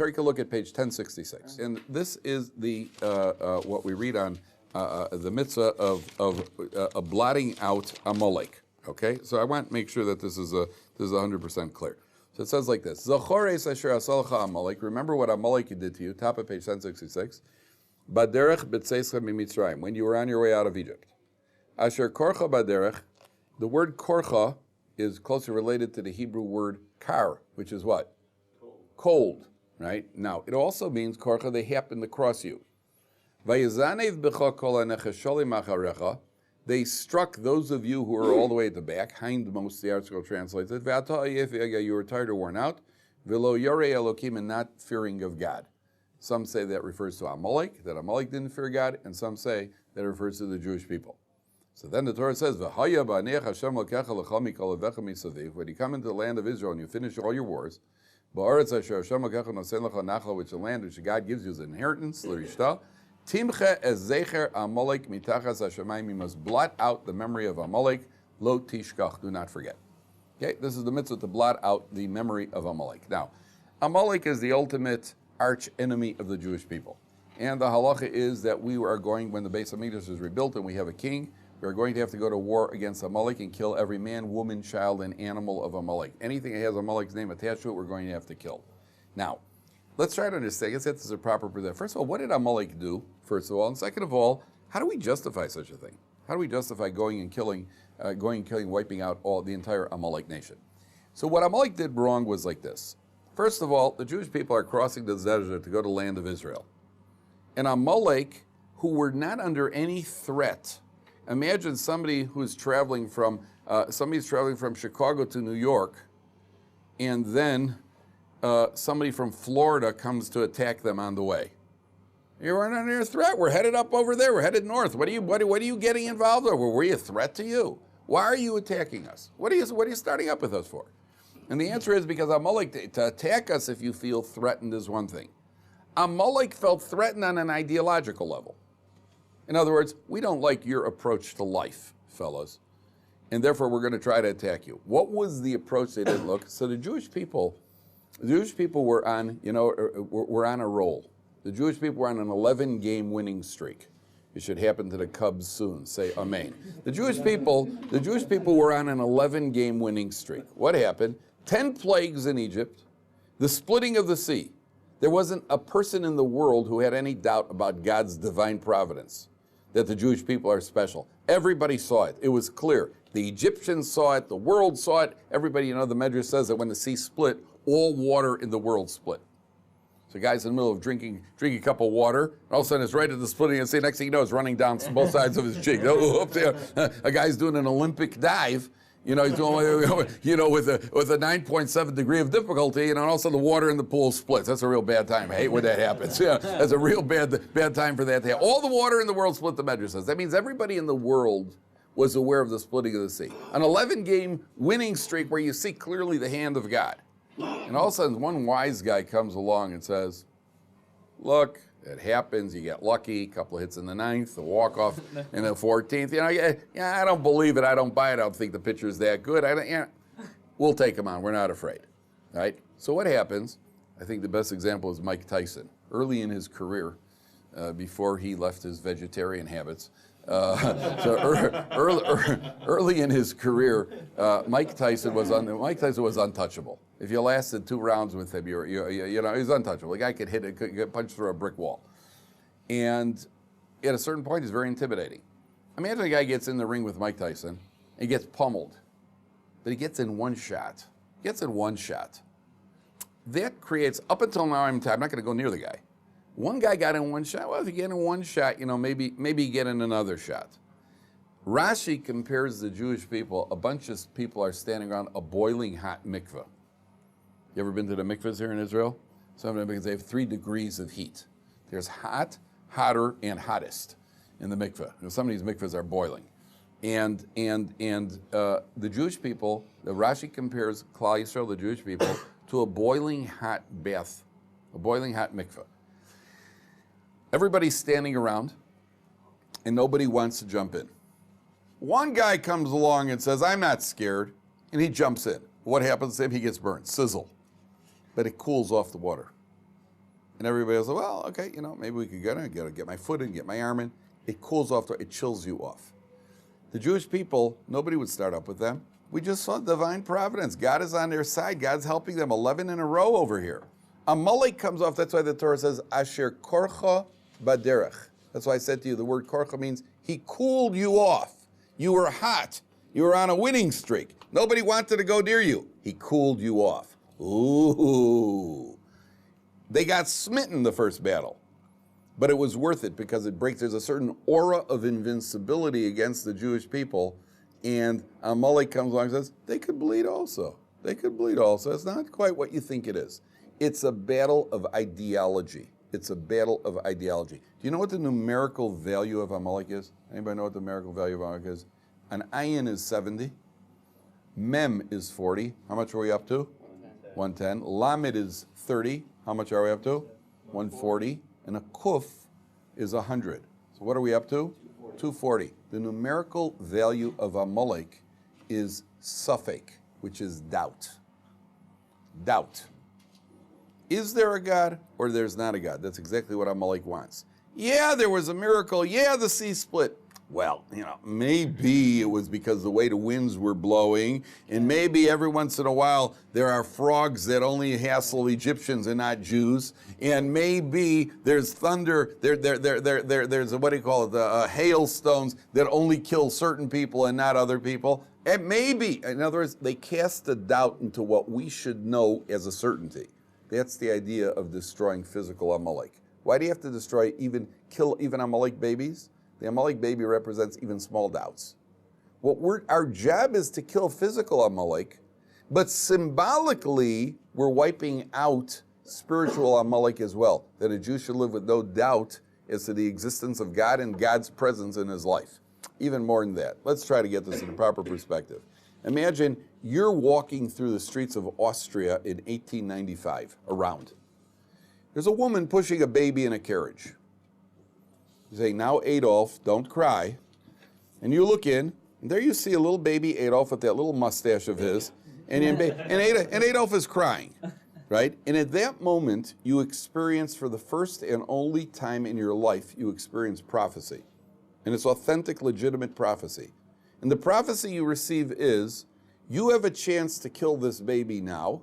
take a look at page 1066. And this is the what we read on the mitzvah of blotting out Amalek. Okay, so I want to make sure that this is 100% clear. So it says like this: Zachores asher asalcha Amalek. Remember what Amalek did to you. Top of page 1066. Baderech b'tzeischa mimitzrayim. When you were on your way out of Egypt. Asher korcha baderech. The word korcha is closely related to the Hebrew word kar, which is what? Cold, right? Now, it also means korcha, they happen to cross you. Vayezanev b'cha kol hanechasholi macharecha. They struck those of you who are all the way at the back, hindmost, the article translates it. You were tired or worn out. V'lo yorei elokim, and not fearing of God. Some say that refers to Amalek, that Amalek didn't fear God, and some say that it refers to the Jewish people. So then the Torah says, when you come into the land of Israel and you finish all your wars, which the land which God gives you as an inheritance, Timche es zecher Amalek mitachas hashamayim. You must blot out the memory of Amalek. Lo tishkach. Do not forget. Okay, this is the mitzvah to blot out the memory of Amalek. Now, Amalek is the ultimate arch enemy of the Jewish people, and the halacha is that we are going, when the Beis Hamikdash is rebuilt and we have a king, we are going to have to go to war against Amalek and kill every man, woman, child, and animal of Amalek. Anything that has Amalek's name attached to it, we're going to have to kill. Now, let's try to understand. I guess that's a proper perspective. First of all, what did Amalek do, first of all? And second of all, how do we justify such a thing? How do we justify going and killing, wiping out the entire Amalek nation? So what Amalek did wrong was like this. First of all, the Jewish people are crossing the desert to go to the land of Israel. And Amalek, who were not under any threat. Imagine somebody who's traveling from, Chicago to New York, and then somebody from Florida comes to attack them on the way. You weren't under a threat. We're headed up over there. We're headed north. What are you getting involved over? Were we a threat to you? Why are you attacking us? What are you starting up with us for? And the answer is because Amalek, to attack us if you feel threatened is one thing. Amalek felt threatened on an ideological level. In other words, we don't like your approach to life, fellows, and therefore we're going to try to attack you. What was the approach they didn't look? So the Jewish people were on, were on a roll. The Jewish people were on an 11-game winning streak. It should happen to the Cubs soon. Say amen. The Jewish people were on an 11-game winning streak. What happened? 10 plagues in Egypt, the splitting of the sea. There wasn't a person in the world who had any doubt about God's divine providence, that the Jewish people are special. Everybody saw it. It was clear. The Egyptians saw it. The world saw it. Everybody, the Medrash says that when the sea split, all water in the world split. So guy's in the middle of drinking a cup of water, and all of a sudden it's right at the splitting, and next thing you know, it's running down both sides of his cheek. A guy's doing an Olympic dive, he's doing, with a 9.7 degree of difficulty, and all of a sudden the water in the pool splits. That's a real bad time. I hate when that happens. Yeah, that's a real bad time for that to happen. All the water in the world split, the Medrash says. That means everybody in the world was aware of the splitting of the sea. An 11-game winning streak where you see clearly the hand of God. And all of a sudden, one wise guy comes along and says, look, it happens, you get lucky, a couple of hits in the 9th, the walk-off in the 14th. I don't believe it, I don't buy it, I don't think the pitcher's that good. We'll take him on, we're not afraid, right? So what happens, I think the best example is Mike Tyson. Early in his career, before he left his vegetarian habits, early in his career, Mike Tyson was untouchable. If you lasted 2 rounds with him, he was untouchable. The guy could get punched through a brick wall. And at a certain point, he's very intimidating. Imagine a guy gets in the ring with Mike Tyson, and he gets pummeled, but he gets in one shot. That creates, up until now, I'm not going to go near the guy. One guy got in one shot. Well, if you get in one shot, maybe get in another shot. Rashi compares the Jewish people, a bunch of people are standing around a boiling hot mikveh. You ever been to the mikvahs here in Israel? Some of them, because they have 3 degrees of heat. There's hot, hotter, and hottest in the mikveh. Some of these mikvahs are boiling. And the Jewish people, the Rashi compares Klal Yisrael, the Jewish people, to a boiling hot bath, a boiling hot mikveh. Everybody's standing around, and nobody wants to jump in. One guy comes along and says, I'm not scared, and he jumps in. What happens to him? He gets burned, sizzle. But it cools off the water. And everybody was like, well, okay, maybe we could get my foot in, get my arm in. It cools off, it chills you off. The Jewish people, nobody would start up with them. We just saw divine providence. God is on their side. God's helping them 11 in a row over here. Amalek comes off, that's why the Torah says, Asher korcha baderech. That's why I said to you, the word korcha means he cooled you off. You were hot. You were on a winning streak. Nobody wanted to go near you. He cooled you off. Ooh. They got smitten the first battle. But it was worth it because there's a certain aura of invincibility against the Jewish people. And Amalek comes along and says, they could bleed also. They could bleed also. It's not quite what you think it is. It's a battle of ideology. It's a battle of ideology. Do you know what the numerical value of Amalek is? Anybody know what the numerical value of Amalek is? An ayin is 70. Mem is 40. How much are we up to? 110. Lamed is 30. How much are we up to? 140. And a kuf is 100. So what are we up to? 240. The numerical value of Amalek is suffix, which is doubt. Doubt. Is there a God or there's not a God? That's exactly what Amalek wants. Yeah, there was a miracle. Yeah, the sea split. Well, maybe it was because the way the winds were blowing, and maybe every once in a while there are frogs that only hassle Egyptians and not Jews, and maybe there's thunder, there's what do you call it, hailstones that only kill certain people and not other people. And maybe, in other words, they cast a doubt into what we should know as a certainty. That's the idea of destroying physical Amalek. Why do you have to kill even Amalek babies? The Amalek baby represents even small doubts. Our job is to kill physical Amalek, but symbolically, we're wiping out spiritual Amalek as well, that a Jew should live with no doubt as to the existence of God and God's presence in his life. Even more than that. Let's try to get this in a proper perspective. Imagine you're walking through the streets of Austria in 1895, around. There's a woman pushing a baby in a carriage. You say, now Adolf, don't cry. And you look in, and there you see a little baby Adolf with that little mustache of his, and Adolf is crying, right? And at that moment, you experience, for the first and only time in your life, you experience prophecy. And it's authentic, legitimate prophecy. And the prophecy you receive is, you have a chance to kill this baby now.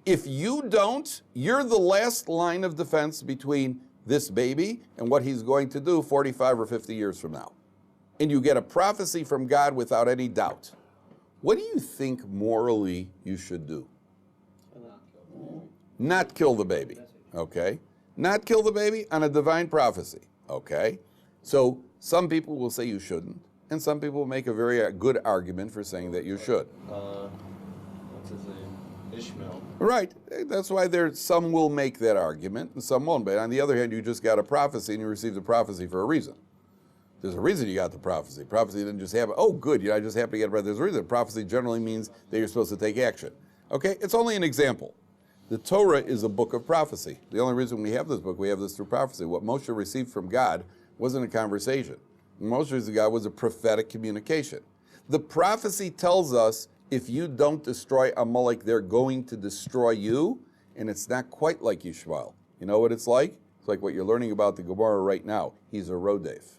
If you don't, you're the last line of defense between this baby and what he's going to do 45 or 50 years from now. And you get a prophecy from God without any doubt. What do you think morally you should do? Not kill the baby, okay? Not kill the baby on a divine prophecy, okay? So some people will say you shouldn't, and some people will make a very good argument for saying that you should. What's his name? Ishmael. Right. That's why some will make that argument and some won't. But on the other hand, you just got a prophecy and you received a prophecy for a reason. There's a reason you got the prophecy. Prophecy didn't just happen. Oh, good, I just happened to get a prophecy. There's a reason. Prophecy generally means that you're supposed to take action. Okay? It's only an example. The Torah is a book of prophecy. The only reason we have this book, we have this through prophecy. What Moshe received from God wasn't a conversation. What Moshe received from God was a prophetic communication. The prophecy tells us, if you don't destroy Amalek, they're going to destroy you, and it's not quite like Yishmael. You know what it's like? It's like what you're learning about the Gemara right now. He's a rodef.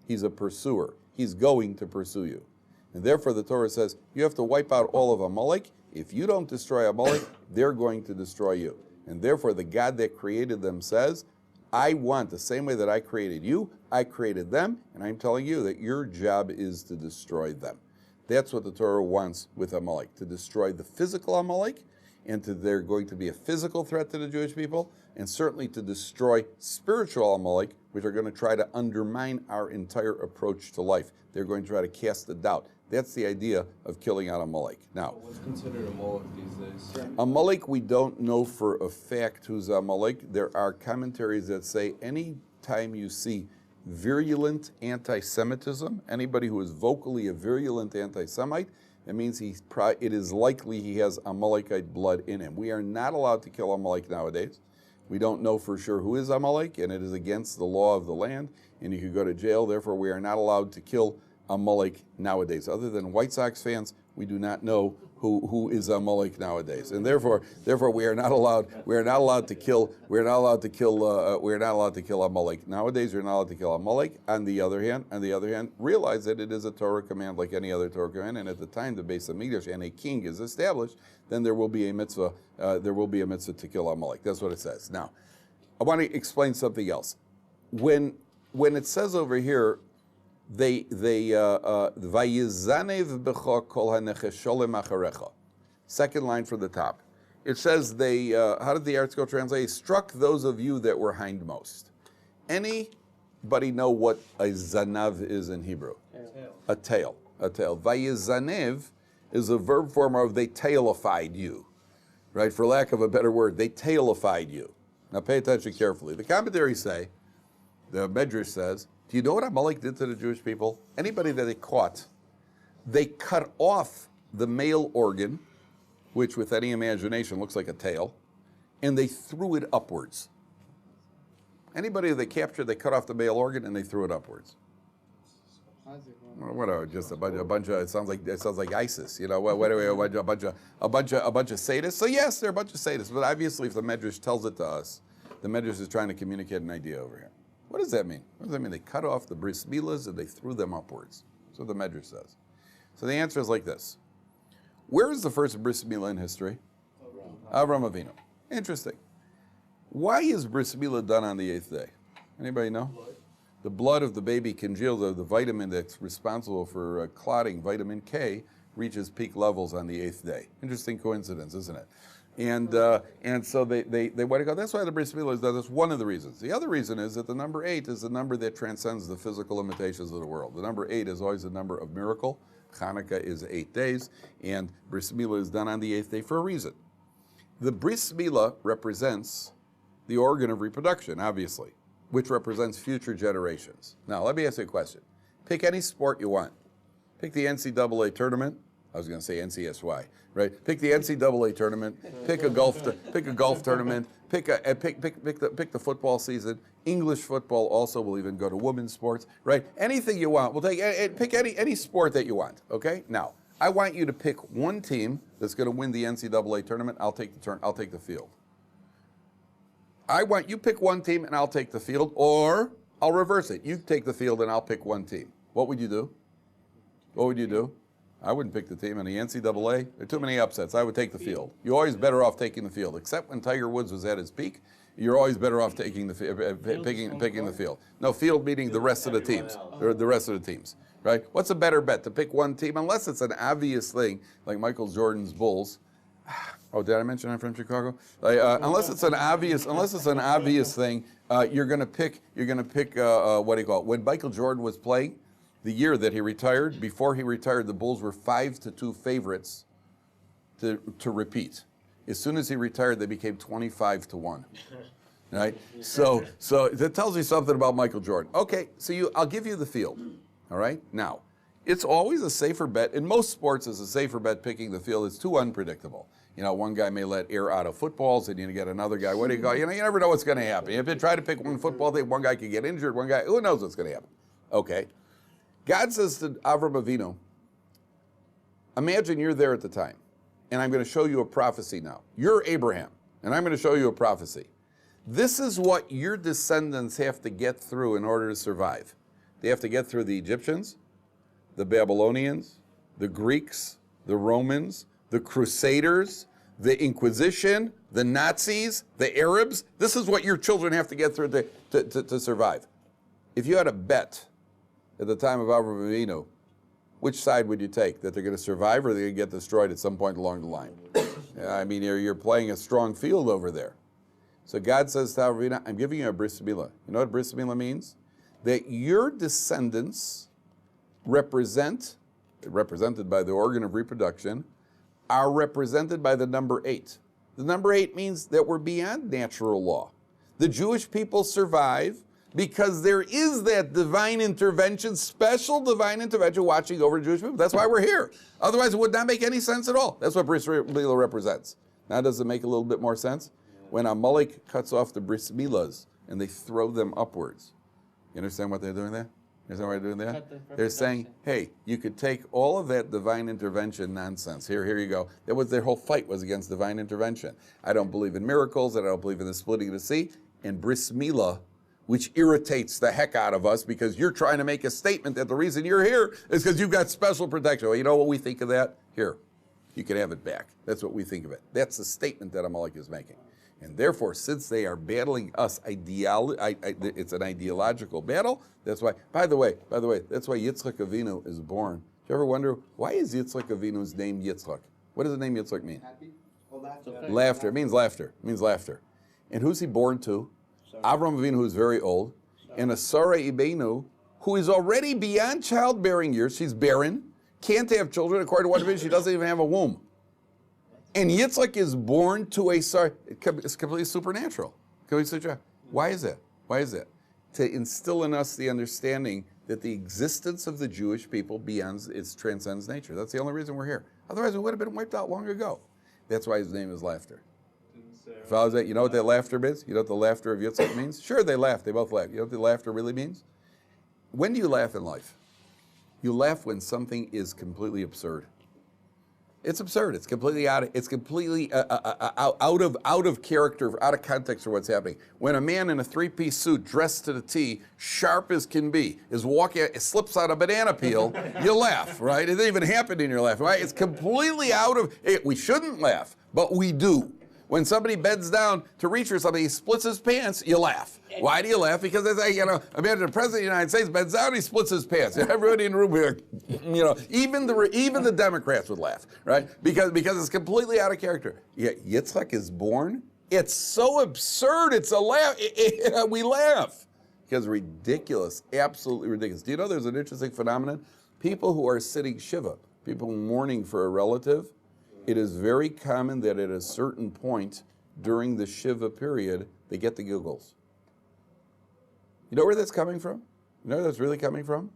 He's a pursuer. He's going to pursue you. And therefore the Torah says, you have to wipe out all of Amalek. If you don't destroy Amalek, they're going to destroy you. And therefore the God that created them says, I want, the same way that I created you, I created them, and I'm telling you that your job is to destroy them. That's what the Torah wants with Amalek, to destroy the physical Amalek, and they're going to be a physical threat to the Jewish people, and certainly to destroy spiritual Amalek, which are going to try to undermine our entire approach to life. They're going to try to cast a doubt. That's the idea of killing out Amalek. Now, what's considered Amalek these days? Amalek, we don't know for a fact who's Amalek. There are commentaries that say any time you see virulent anti-Semitism, anybody who is vocally a virulent anti-Semite, that means it is likely he has Amalekite blood in him. We are not allowed to kill Amalek nowadays. We don't know for sure who is Amalek, and it is against the law of the land, and you could go to jail. Therefore, we are not allowed to kill Amalek nowadays. Other than White Sox fans, we do not know who is Amalek nowadays, and therefore we are not allowed to kill Amalek nowadays. You're not allowed to kill Amalek. On the other hand, realize that it is a Torah command like any other Torah command, and at the time the Beis Hamikdash and a king is established, then there will be a mitzvah. To kill Amalek. That's what it says. Now, I want to explain something else. When it says over here, Vayizanev b'cha kol hanechesholem acharecha. Second line from the top. It says how did the article translate? Struck those of you that were hindmost. Anybody know what a zanav is in Hebrew? A tail. Vayizanev is a verb form of they tailified you, right? For lack of a better word, they tailified you. Now pay attention carefully. The commentaries say, the Medrash says, do you know what Amalek did to the Jewish people? Anybody that they caught, they cut off the male organ, which with any imagination looks like a tail, and they threw it upwards. Anybody they captured, they cut off the male organ and they threw it upwards. What just a bunch of it sounds like ISIS, you know. A bunch of sadists. So yes, they're a bunch of sadists, but obviously, if the Medrash tells it to us, the Medrash is trying to communicate an idea over here. What does that mean? What does that mean? They cut off the Bris Milahs and they threw them upwards. That's what the Medrash says. So the answer is like this: where is the first Bris Milah in history? Avram Avinu. Interesting. Why is Bris Milah done on the 8th day? Anybody know? The blood of the baby congeals, the vitamin that's responsible for clotting, vitamin K, reaches peak levels on the 8th day. Interesting coincidence, isn't it? And so they want to go. That's why the Bris Milah is done. That's one of the reasons. The other reason is that the number 8 is the number that transcends the physical limitations of the world. The number 8 is always the number of miracle. Hanukkah is 8 days, and Bris Milah is done on the 8th day for a reason. The Bris Milah represents the organ of reproduction, obviously, which represents future generations. Now, let me ask you a question. Pick any sport you want. Pick the NCAA tournament. I was going to say NCSY, right? Pick the NCAA tournament. Pick a golf tournament. Pick the football season. English football also will even go to women's sports, right? Anything you want. We'll pick any sport that you want. Okay. Now, I want you to pick one team that's going to win the NCAA tournament. I'll take the field. I want you pick one team and I'll take the field, or I'll reverse it. You take the field and I'll pick one team. What would you do? I wouldn't pick the team in the NCAA. There are too many upsets. I would take the field. You're always better off taking the field, except when Tiger Woods was at his peak. You're always better off taking picking the field. No, field meaning the rest of the teams. The rest of the teams, right? What's a better bet, to pick one team, unless it's an obvious thing like Michael Jordan's Bulls? Oh, did I mention I'm from Chicago? Unless it's an obvious thing, you're going to pick what do you call it? When Michael Jordan was playing, the year that he retired, before he retired, the Bulls were 5-2 favorites to repeat. As soon as he retired, they became 25-1. Right? So that tells you something about Michael Jordan. Okay, so I'll give you the field. All right? Now, it's always a safer bet. In most sports, it's a safer bet picking the field. It's too unpredictable. You know, one guy may let air out of footballs, and you get another guy. What do you go? You never know what's going to happen. If you try to pick one football thing, one guy could get injured. One guy, who knows what's going to happen? Okay. God says to Avram Avinu, imagine you're there at the time, and I'm going to show you a prophecy now. You're Abraham, and I'm going to show you a prophecy. This is what your descendants have to get through in order to survive. They have to get through the Egyptians, the Babylonians, the Greeks, the Romans, the Crusaders, the Inquisition, the Nazis, the Arabs. This is what your children have to get through to survive. If you had a bet at the time of Avram Avinu, which side would you take? That they're going to survive or they're going to get destroyed at some point along the line? I mean, you're playing a strong field over there. So God says to Avram Avinu, I'm giving you a Bris Milah. You know what Bris Milah means? That your descendants represented by the organ of reproduction, are represented by the number 8. The number 8 means that we're beyond natural law. The Jewish people survive because there is that divine intervention, special divine intervention watching over the Jewish people. That's why we're here. Otherwise, it would not make any sense at all. That's what Bris Milah represents. Now, does it make a little bit more sense? When Amalek cuts off the Bris Milahs and they throw them upwards. You understand what they're doing there? You understand why they're doing that? Cut the They're saying, reproduction. hey, you could take all of that divine intervention nonsense. Here you go. That was their whole fight was against divine intervention. I don't believe in miracles, and I don't believe in the splitting of the sea. And Bris Milah, which irritates the heck out of us because you're trying to make a statement that the reason you're here is because you've got special protection. Well, you know what we think of that? Here, you can have it back. That's what we think of it. That's the statement that Amalek is making. And therefore, since they are battling us, it's an ideological battle. That's why, by the way, that's why Yitzchak Avinu is born. Do you ever wonder, why is Yitzchak Avinu's name Yitzchak? What does the name Yitzchak mean? Happy? Oh, laughter. Laughter. It means laughter. It means laughter. And who's he born to? Avram Avinu, who's very old, and a Sarah Ibenu, who is already beyond childbearing years. She's barren, can't have children. According to one division, she doesn't even have a womb. And Yitzchak is born to a Sarah. It's completely supernatural. Why is that? Why is that? To instill in us the understanding that the existence of the Jewish people transcends nature. That's the only reason we're here. Otherwise, we would have been wiped out long ago. That's why his name is laughter. Follows that? You know what that laughter is? You know what the laughter of Yitzchak means? Sure, they laugh. They both laugh. You know what the laughter really means? When do you laugh in life? You laugh when something is completely absurd. It's absurd. It's completely out of character, out of context for what's happening. When a man in a three-piece suit, dressed to the T, sharp as can be, is walking, slips out a banana peel, you laugh, right? It didn't even happen in your life, right? It's completely out of. We shouldn't laugh, but we do. When somebody bends down to reach for something, he splits his pants, you laugh. Why do you laugh? Because it's like, imagine the President of the United States bends down, he splits his pants. Everybody in the room here, even the Democrats would laugh, right? Because it's completely out of character. Yet Yitzchak is born. It's so absurd, it's a laugh. We laugh. Because ridiculous, absolutely ridiculous. Do you know there's an interesting phenomenon? People who are sitting Shiva, people mourning for a relative, it is very common that at a certain point during the Shiva period, they get the giggles. You know where that's coming from? You know where that's really coming from?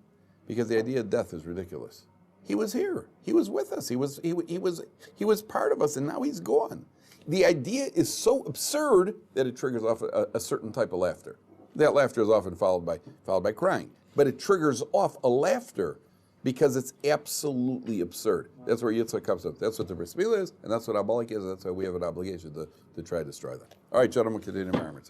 Because the idea of death is ridiculous. He was here. He was with us. He was part of us, and now he's gone. The idea is so absurd that it triggers off a certain type of laughter. That laughter is often followed by crying, but it triggers off a laughter because it's absolutely absurd. That's where Yitzchak comes up. That's what the Bris Milah is, and that's what Amalek is, and that's why we have an obligation to try to destroy that. All right, gentlemen, continue in environment.